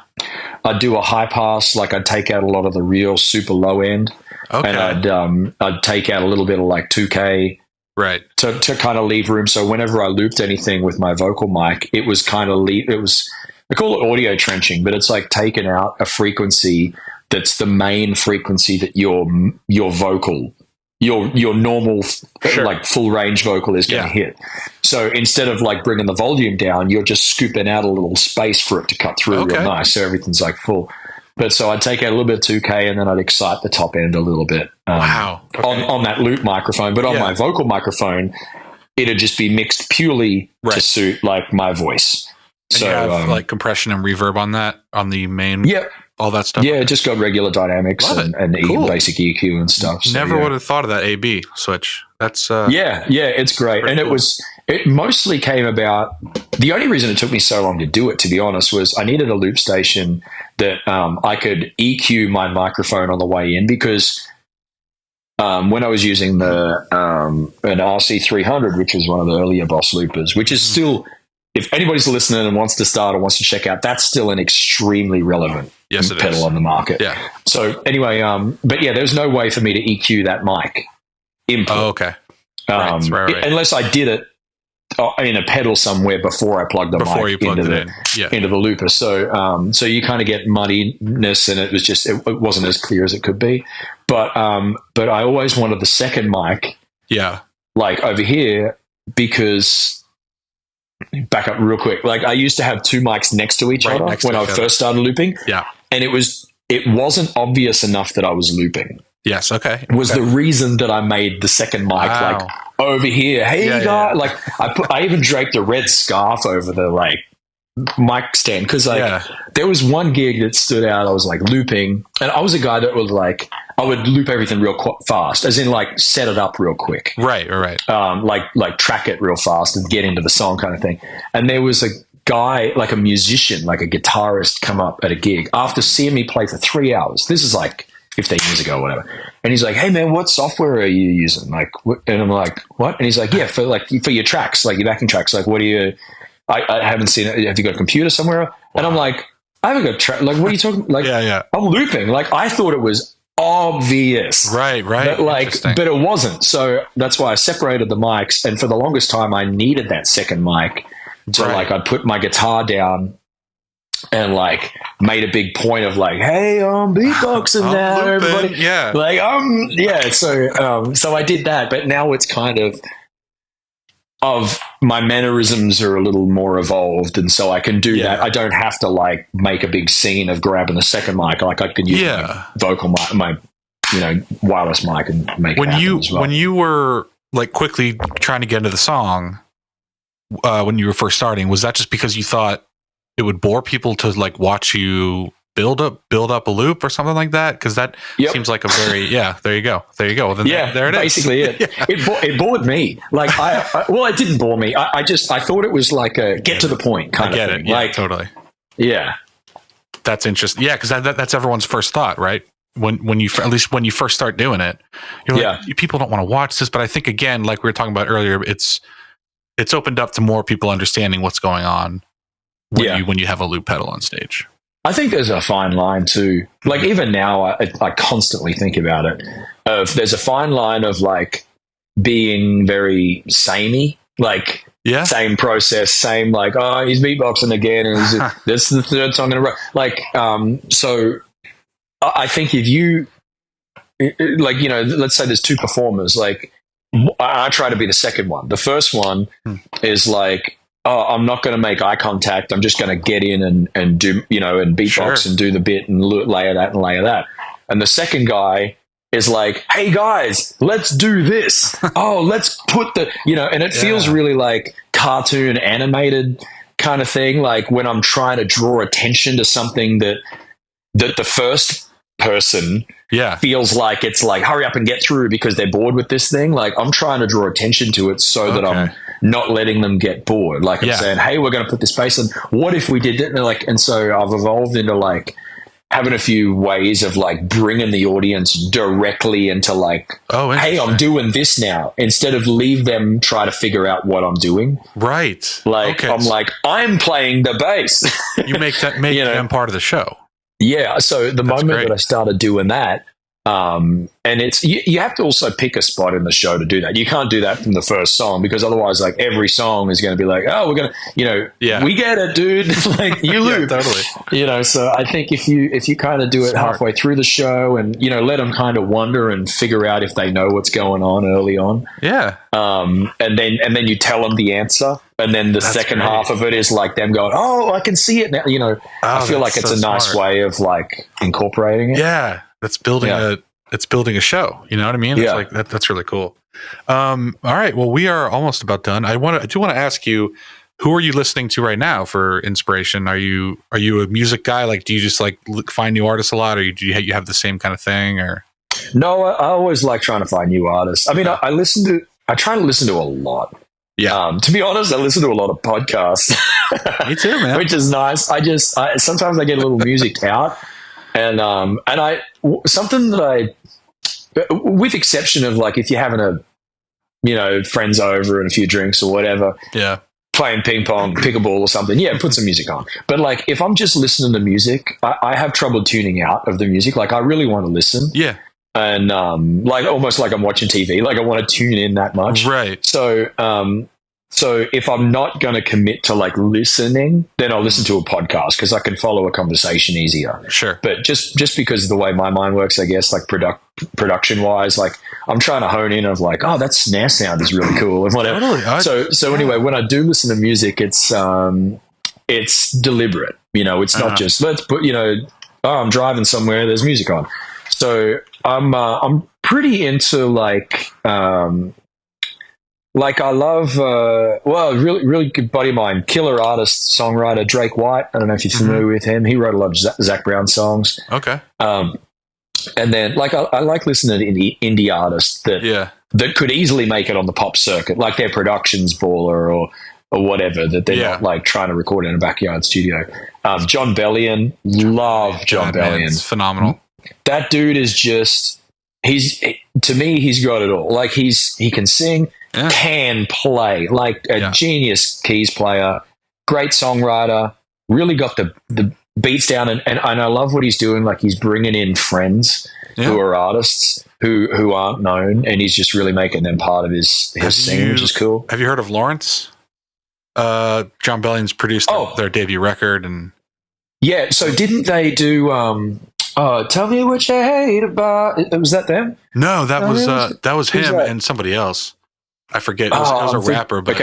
I'd do a high pass, like I'd take out a lot of the real super low end. Okay. And I'd take out a little bit of like 2K, right, to kind of leave room. So whenever I looped anything with my vocal mic, it was kind of I call it audio trenching, but it's like taking out a frequency that's the main frequency that your vocal, your normal like full range vocal is going to hit. So instead of like bringing the volume down, you're just scooping out a little space for it to cut through real nice, so everything's like full. But so I'd take out a little bit of 2K, and then I'd excite the top end a little bit. Wow. Okay. On that loop microphone. But on my vocal microphone, it'd just be mixed purely to suit like my voice. And so you have like compression and reverb on that, on the main, all that stuff. Yeah, it just got regular dynamics and cool. Basic EQ and stuff. So, Never would have thought of that A/B switch. That's it's great. And cool. It mostly came about. The only reason it took me so long to do it, to be honest, was I needed a loop station that I could EQ my microphone on the way in, because when I was using an RC300, which was one of the earlier Boss loopers, which is still, if anybody's listening and wants to start or wants to check out, that's still an extremely relevant pedal on the market. Yeah. So anyway, but yeah, there's no way for me to EQ that mic input. Oh, okay. Right. Unless I did it in a pedal somewhere before I plugged the mic into the looper. So you kind of get muddiness, and it wasn't as clear as it could be. But I always wanted the second mic, like over here, because back up real quick. Like I used to have two mics next to each other when I first started looping. Yeah, and it wasn't obvious enough that I was looping. Yes, okay. Was the reason that I made the second mic like over here. Hey, guys! Yeah. Like I even draped a red scarf over the like mic stand, because there was one gig that stood out. I was like looping, and I was a guy that would like I would loop everything real fast, as in like set it up real quick. Right. Like track it real fast and get into the song kind of thing. And there was a guy, like a musician, like a guitarist, come up at a gig after seeing me play for 3 hours. This is like 15 years ago or whatever. And he's like, hey man, what software are you using? Like, and I'm like, what? And he's like, yeah, for your tracks, like your backing tracks. Like, what do you, I haven't seen it. Have you got a computer somewhere? Wow. And I'm like, I haven't got like, what are you talking? Like, I'm looping. Like, I thought it was obvious. Right. But it wasn't. So that's why I separated the mics. And for the longest time, I needed that second mic. So like, I'd put my guitar down and like made a big point of like, hey, I'm beatboxing now, everybody. Yeah. Like, so I did that, but now it's kind of my mannerisms are a little more evolved, and so I can do that. I don't have to like make a big scene of grabbing the second mic. Like I can use my vocal mic, my wireless mic, and make it happen as well. When you were like quickly trying to get into the song, when you were first starting, was that just because you thought it would bore people to like watch you build up a loop or something like that? Because that seems like a very there you go. Well, then there it basically is. It bored me. Like it didn't bore me. I thought it was like a get to the point kind of thing. It. Yeah, like totally. Yeah, that's interesting. Yeah, because that's everyone's first thought, right? When you at least when you first start doing it, you're like, people don't want to watch this. But I think again, like we were talking about earlier, it's opened up to more people understanding what's going on when you have a loop pedal on stage. I think there's a fine line too. Like even now, I constantly think about it. There's a fine line of like being very samey, like same process, same like, oh, he's beatboxing again, and this is the third song in a row. Like, so I think if you like, let's say there's two performers. Like, I try to be the second one. The first one is like, oh, I'm not going to make eye contact. I'm just going to get in and do, and beatbox and do the bit and layer that. And the second guy is like, hey guys, let's do this. Oh, let's put and it feels really like cartoon animated kind of thing. Like when I'm trying to draw attention to something that the first person feels like it's like, hurry up and get through because they're bored with this thing. Like I'm trying to draw attention to it so that I'm not letting them get bored. Like I'm saying, hey, we're going to put this bass in. What if we did it? And so I've evolved into like having a few ways of like bringing the audience directly into like, hey, I'm doing this now, instead of leave them try to figure out what I'm doing. Right. Like I'm like, I'm playing the bass. You make them part of the show. Yeah. So the moment that I started doing that, and it's you have to also pick a spot in the show to do that. You can't do that from the first song, because otherwise, like every song is going to be like, oh, we're gonna, we get it, dude. Like you loop, totally. So I think if you kind of do it halfway through the show, and let them kind of wonder and figure out if they know what's going on early on, and then you tell them the answer. And then the second half of it is like them going, oh, I can see it now. I feel like it's a nice way of like incorporating it. Yeah. That's building it's building a show. You know what I mean? It's like that's really cool. All right. Well, we are almost about done. I do want to ask you, who are you listening to right now for inspiration? Are you a music guy? Like, do you just like find new artists a lot, or do you have the same kind of thing? Or no, I always like trying to find new artists. I mean, I try to listen to a lot. Yeah. To be honest, I listen to a lot of podcasts. Me too, man. Which is nice. Sometimes I get a little music out, and something that with exception of like if you're having friends over and a few drinks or whatever, playing ping pong, pickleball or something, put some music on. But like if I'm just listening to music, I have trouble tuning out of the music. Like I really want to listen, and like almost like I'm watching TV. Like I want to tune in that much, right? So if I'm not going to commit to like listening, then I'll listen to a podcast because I can follow a conversation easier. Sure. But just because of the way my mind works, I guess, like production wise, like I'm trying to hone in of like, oh, that snare sound is really cool and whatever. Totally. So anyway, when I do listen to music, it's deliberate. It's not just let's put I'm driving somewhere, there's music on. So I'm pretty into like I love, really, really good buddy of mine, killer artist, songwriter, Drake White. I don't know if you're familiar with him. He wrote a lot of Zach Brown songs. Okay. And then, like, I like listening to indie artists that could easily make it on the pop circuit, like their production's baller or whatever, that they're not, like, trying to record in a backyard studio. John Bellion, love John Bellion. It's phenomenal. That dude is just, to me, he's got it all. Like, he can sing, can play, like a genius keys player, great songwriter, really got the beats down, and I love what he's doing. Like he's bringing in friends who are artists who aren't known, and he's just really making them part of his scene, which is cool. Have you heard of Lawrence? John Bellion's produced their debut record, and so didn't they do Tell Me What You Hate About? Was that them? No, that was him and somebody else. I forget. It was a rapper, but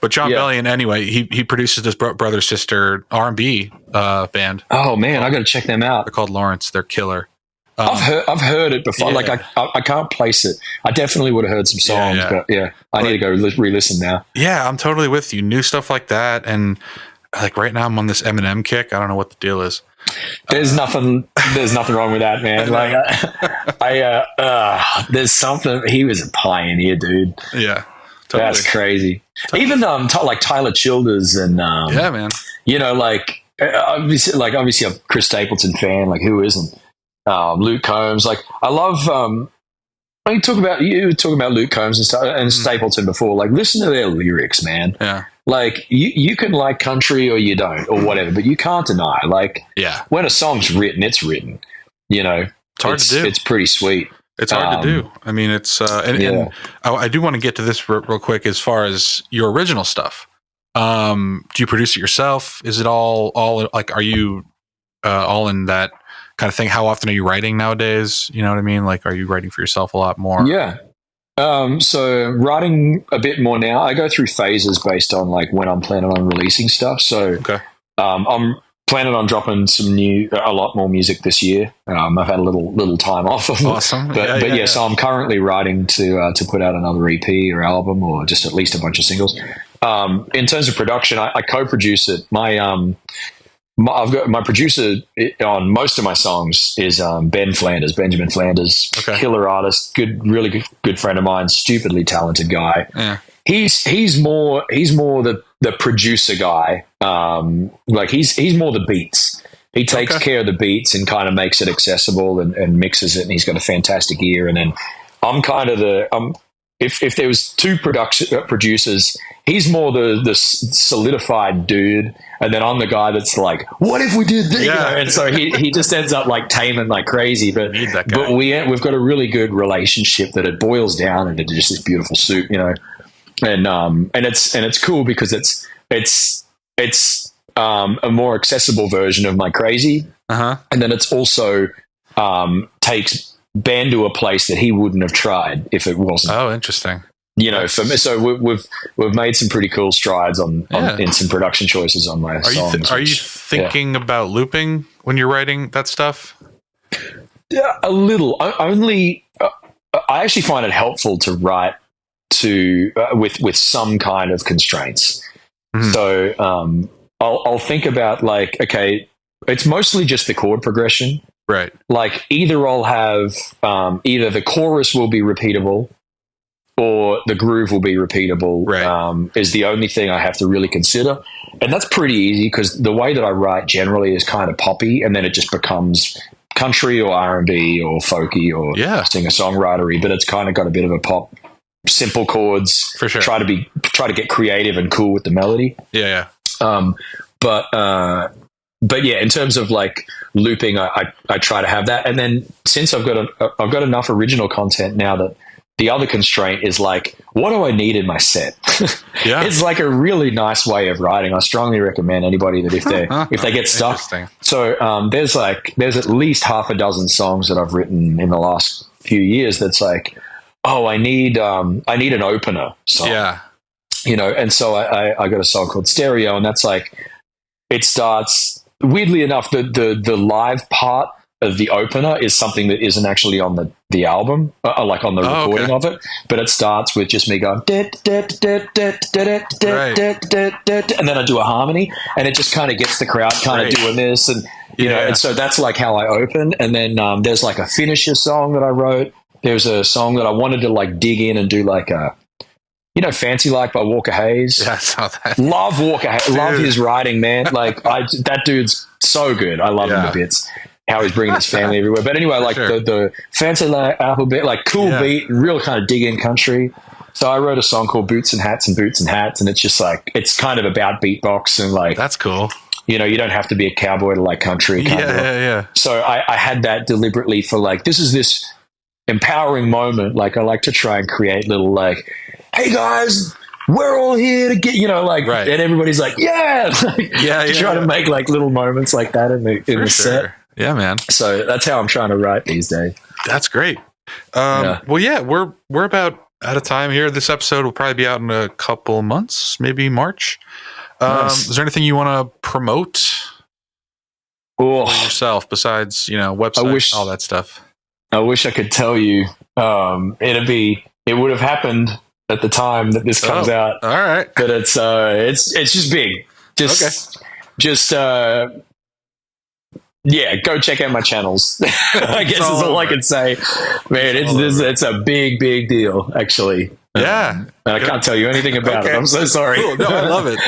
John Bellion anyway. He produces this brother sister R&B band. Oh man, I got to check them out. They're called Lawrence. They're killer. I've heard it before. Like I can't place it. I definitely would have heard some songs, but I need to go re-listen now. Yeah, I'm totally with you. New stuff like that, and like right now I'm on this Eminem kick. I don't know what the deal is. There's nothing wrong with that, man. Like there's something. He was a pioneer, dude. Yeah. Totally. That's crazy. Totally. Even like Tyler Childers and man. Like obviously I'm a Chris Stapleton fan. Like who isn't? Luke Combs. Like I love. You were talking about Luke Combs and stuff and Stapleton before. Like listen to their lyrics, man. Yeah. Like you can like country or you don't or whatever, but you can't deny. Like when a song's written, it's written. It's hard to do. It's pretty sweet. It's hard to do. I mean, it's and I do want to get to this real quick as far as your original stuff. Do you produce it yourself? Is it all like, are you all in that kind of thing? How often are you writing nowadays? You know what I mean? Like, are you writing for yourself a lot more? Yeah. So writing a bit more now. I go through phases based on like when I'm planning on releasing stuff. So I'm planning on dropping a lot more music this year. I've had a little time off of it. Awesome. But so I'm currently writing to put out another EP or album or just at least a bunch of singles. In terms of production, I co-produce it. I've got my producer on most of my songs is Benjamin Flanders, killer artist, really good friend of mine, stupidly talented guy. Yeah. He's more the producer guy. Like he's more the beats. He takes care of the beats and kind of makes it accessible and mixes it. And he's got a fantastic ear. And then I'm kind of if there was two producers, he's more the solidified dude, and then I'm the guy that's like, what if we did this? And so he just ends up like taming like crazy. But we've got a really good relationship that it boils down into just this beautiful soup, and it's cool because it's a more accessible version of my crazy, and then it's also takes Ben to a place that he wouldn't have tried if it wasn't. Oh, interesting. For me, so we've made some pretty cool strides in some production choices on my songs. Are you thinking about looping when you're writing that stuff? A little. Only. I actually find it helpful to write with some kind of constraints. Mm-hmm. So I'll think about like, okay, it's mostly just the chord progression. Right. Like either I'll have either the chorus will be repeatable or the groove will be repeatable. Right. Is the only thing I have to really consider. And that's pretty easy because the way that I write generally is kind of poppy, and then it just becomes country or R&B or folky or singer-songwritery, but it's kind of got a bit of a pop, simple chords. For sure. Try to get creative and cool with the melody. Yeah. But yeah, in terms of like looping, I try to have that. And then since I've got enough original content now that the other constraint is like, what do I need in my set? Yeah. It's like a really nice way of writing. I strongly recommend anybody that if they get stuck. So there's at least half a dozen songs that I've written in the last few years that's like, oh, I need an opener song. Yeah. And so I got a song called Stereo, and that's like, it starts, weirdly enough, the live part of the opener is something that isn't actually on the album, like on the recording of it, but it starts with just me going, and then I do a harmony, and it just kind of gets the crowd kind of doing this, and you know, and so that's like how I open, and then there's like a finisher song that I wrote. There's a song that I wanted to like dig in and do like a, Fancy Like by Walker Hayes. Yeah, I saw that. Love Walker Hayes. Love his writing, man. Like that dude's so good. I love him to bits. How he's bringing his family everywhere. But anyway, like the Fancy Like alphabet, like cool beat, real kind of dig in country. So I wrote a song called Boots and Hats and Boots and Hats, and it's just like, it's kind of about beatbox and like, that's cool. You don't have to be a cowboy to like country. Yeah. So I had that deliberately for like, this is this empowering moment. Like I like to try and create little like, hey guys, we're all here to get, and everybody's like, try to make like little moments like that in the set. Yeah, man. So that's how I'm trying to write these days. That's great. Well, we're about out of time here. This episode will probably be out in a couple months, maybe March. Nice. Is there anything you want to promote for yourself besides, website, all that stuff? I wish I could tell you. It would have happened at the time that this comes out. All right. But it's just big. Go check out my channels. I guess is all I can say. Man, it's a big, big deal, actually. Yeah. And I can't tell you anything about it. I'm so sorry. Cool. No, I love it.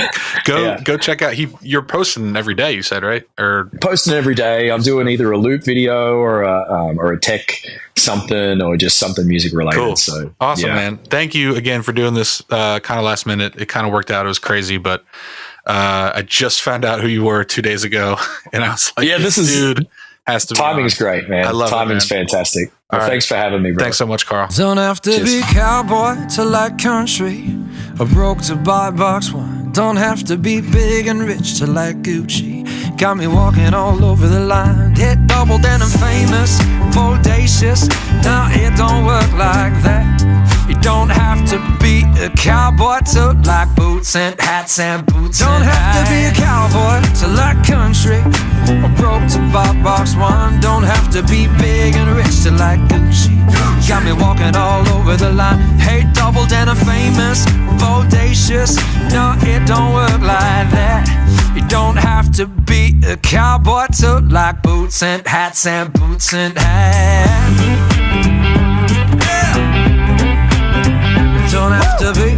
Go check out. You're posting every day, you said, right? Or posting every day. I'm doing either a loop video or a tech something or just something music related. Cool. So awesome, man. Thank you again for doing this kind of last minute. It kind of worked out. It was crazy, but I just found out who you were 2 days ago, and I was like, this dude has to be timing's great, man. I love timing's fantastic. Well, thanks for having me, bro. Thanks so much, Carl. Don't have to be cowboy to like country or broke to buy box wine. Don't have to be big and rich to like Gucci. Got me walking all over the line. Hit double, then I'm famous, bodacious. Now it don't work like that. You don't have to be a cowboy to like boots and hats and boots. Don't have to be a cowboy to like country or broke to buy box wine. Don't have to be big and rich to like Gucci. Got me walking all over the line. Hey, double, then I'm famous, bodacious. No, it don't work like that. You don't have to be a cowboy to like boots and hats and boots and hats. Yeah. Don't have to be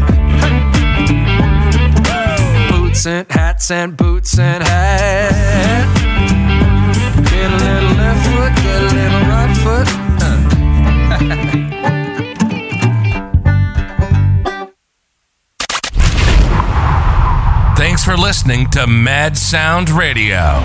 boots and hats and boots and hats. Get a little left foot, get a little right foot. Thanks for listening to Mad Sound Radio.